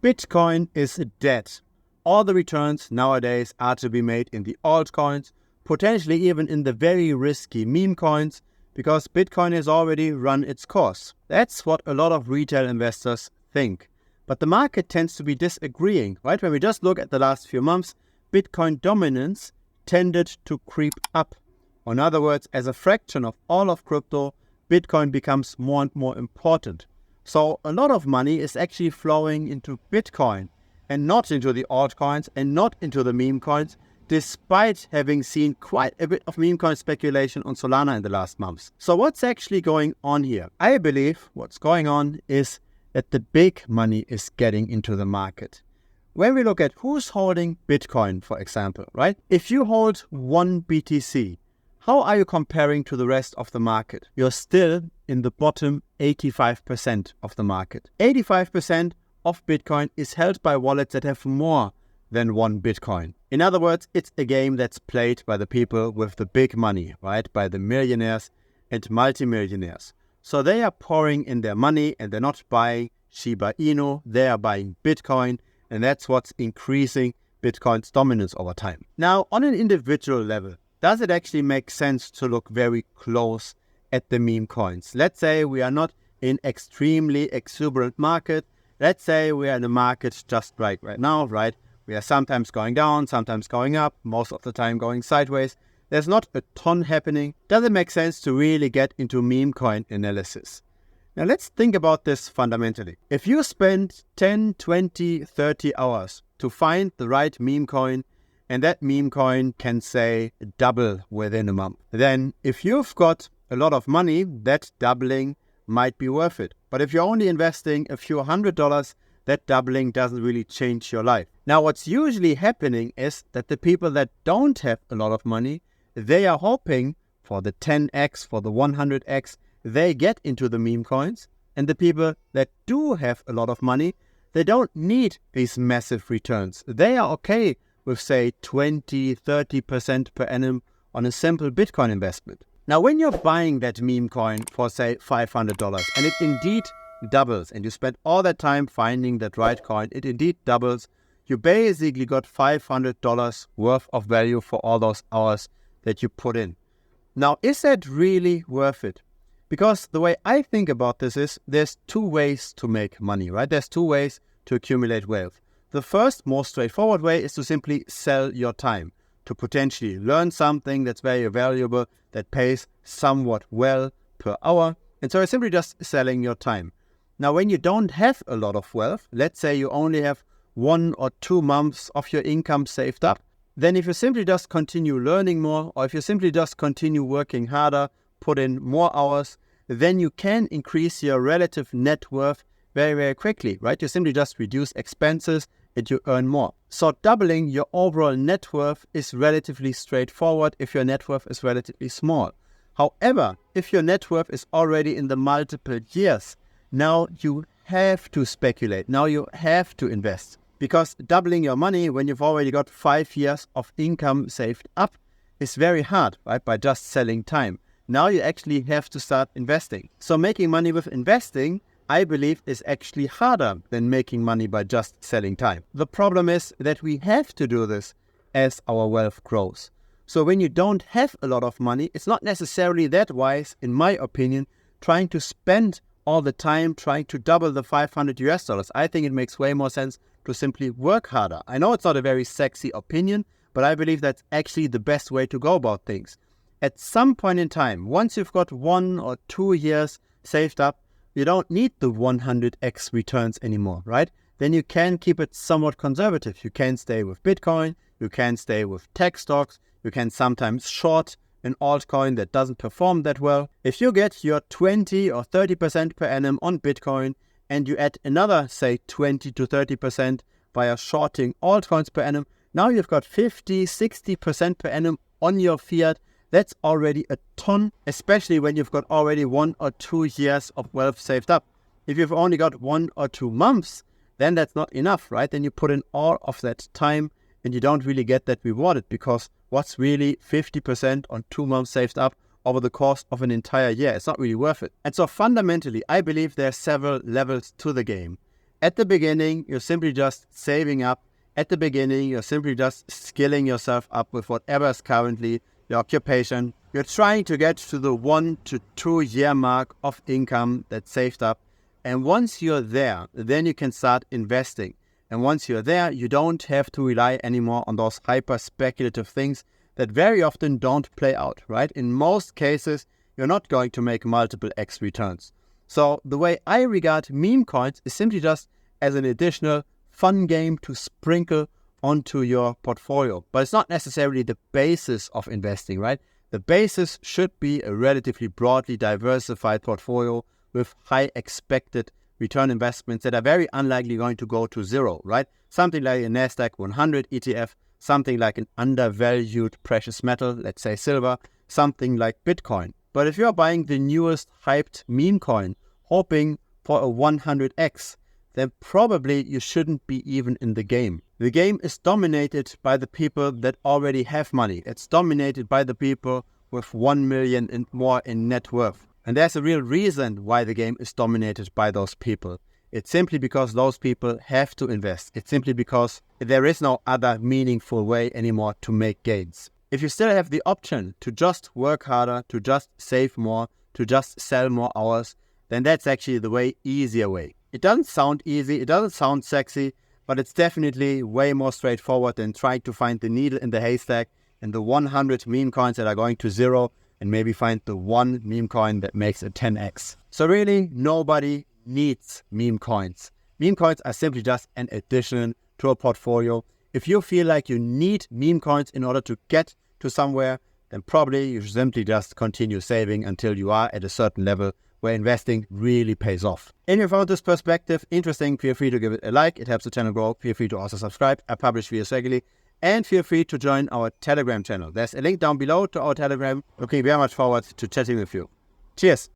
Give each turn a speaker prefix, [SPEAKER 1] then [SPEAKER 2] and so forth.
[SPEAKER 1] Bitcoin is dead. All the returns nowadays are to be made in the altcoins, potentially even in the very risky meme coins, because Bitcoin has already run its course. That's what a lot of retail investors think. But the market tends to be disagreeing, right? When we just look at the last few months, Bitcoin dominance tended to creep up. In other words, as a fraction of all of crypto, Bitcoin becomes more and more important. So a lot of money is actually flowing into Bitcoin and not into the altcoins and not into the meme coins, despite having seen quite a bit of meme coin speculation on Solana in the last months. So what's actually going on here? I believe what's going on is that the big money is getting into the market. When we look at who's holding Bitcoin, for example, right? If you hold one BTC, how are you comparing to the rest of the market? You're still in the bottom 85% of the market. 85% of Bitcoin is held by wallets that have more than one Bitcoin. In other words, it's a game that's played by the people with the big money, right? By the millionaires and multimillionaires. So they are pouring in their money and they're not buying Shiba Inu, they are buying Bitcoin, and that's what's increasing Bitcoin's dominance over time. Now, on an individual level, does it actually make sense to look very close at the meme coins? Let's say we are not in extremely exuberant market. Let's say we are in a market just right now, right? We are sometimes going down, sometimes going up, most of the time going sideways. There's not a ton happening. Does it make sense to really get into meme coin analysis? Now let's think about this fundamentally. If you spend 10, 20, 30 hours to find the right meme coin, and that meme coin can say double within a month, then if you've got a lot of money, that doubling might be worth it. But if you're only investing a few $100s, that doubling doesn't really change your life. Now, what's usually happening is that the people that don't have a lot of money, they are hoping for the 10x, for the 100x, they get into the meme coins. And the people that do have a lot of money, they don't need these massive returns. They are okay with, say, 20, 30% per annum on a simple Bitcoin investment. Now, when you're buying that meme coin for, say, $500, and it indeed doubles, and you spend all that time finding that right coin, it indeed doubles, you basically got $500 worth of value for all those hours that you put in. Now, is that really worth it? Because the way I think about this is there's two ways to make money, right? There's two ways to accumulate wealth. The first, more straightforward way is to simply sell your time, to potentially learn something that's very valuable, that pays somewhat well per hour. And so it's simply just selling your time. Now, when you don't have a lot of wealth, let's say you only have 1 or 2 months of your income saved up, then if you simply just continue learning more, or if you simply just continue working harder, put in more hours, then you can increase your relative net worth very, very quickly, right? You simply just reduce expenses and you earn more. So doubling your overall net worth is relatively straightforward if your net worth is relatively small. However, if your net worth is already in the multiple years, now you have to speculate. Now you have to invest. Because doubling your money when you've already got 5 years of income saved up is very hard, right? By just selling time. Now you actually have to start investing. So making money with investing, I believe, is actually harder than making money by just selling time. The problem is that we have to do this as our wealth grows. So when you don't have a lot of money, it's not necessarily that wise, in my opinion, trying to spend all the time trying to double the $500. I think it makes way more sense to simply work harder. I know it's not a very sexy opinion, but I believe that's actually the best way to go about things. At some point in time, once you've got 1 or 2 years saved up, you don't need the 100x returns anymore, right? Then you can keep it somewhat conservative. You can stay with Bitcoin, you can stay with tech stocks, you can sometimes short an altcoin that doesn't perform that well. If you get your 20 or 30% per annum on Bitcoin and you add another, say, 20 to 30% via shorting altcoins per annum, now you've got 50, 60% per annum on your fiat. That's already a ton, especially when you've got already 1 or 2 years of wealth saved up. If you've only got 1 or 2 months, then that's not enough, right? Then you put in all of that time and you don't really get that rewarded, because what's really 50% on 2 months saved up over the course of an entire year? It's not really worth it. And so fundamentally, I believe there are several levels to the game. At the beginning, you're simply just saving up. At the beginning, you're simply just skilling yourself up with whatever is currently your occupation. You're trying to get to the 1 to 2 year mark of income that's saved up. And once you're there, then you can start investing. And once you're there, you don't have to rely anymore on those hyper speculative things that very often don't play out, right? In most cases, you're not going to make multiple X returns. So the way I regard meme coins is simply just as an additional fun game to sprinkle onto your portfolio. But it's not necessarily the basis of investing, right? The basis should be a relatively broadly diversified portfolio with high expected return investments that are very unlikely going to go to zero, right? Something like a NASDAQ 100 ETF, something like an undervalued precious metal, let's say silver, something like Bitcoin. But if you're buying the newest hyped meme coin, hoping for a 100x, then probably you shouldn't be even in the game. The game is dominated by the people that already have money. It's dominated by the people with 1 million and more in net worth. And there's a real reason why the game is dominated by those people. It's simply because those people have to invest. It's simply because there is no other meaningful way anymore to make gains. If you still have the option to just work harder, to just save more, to just sell more hours, then that's actually the way easier way. It doesn't sound easy, it doesn't sound sexy, but it's definitely way more straightforward than trying to find the needle in the haystack and the 100 meme coins that are going to zero and maybe find the one meme coin that makes a 10x. So really, nobody needs meme coins. Meme coins are simply just an addition to a portfolio. If you feel like you need meme coins in order to get to somewhere, then probably you should simply just continue saving until you are at a certain level where investing really pays off. If you found this perspective interesting, feel free to give it a like. It helps the channel grow. Feel free to also subscribe. I publish videos regularly. And feel free to join our Telegram channel. There's a link down below to our Telegram. Looking very much forward to chatting with you. Cheers.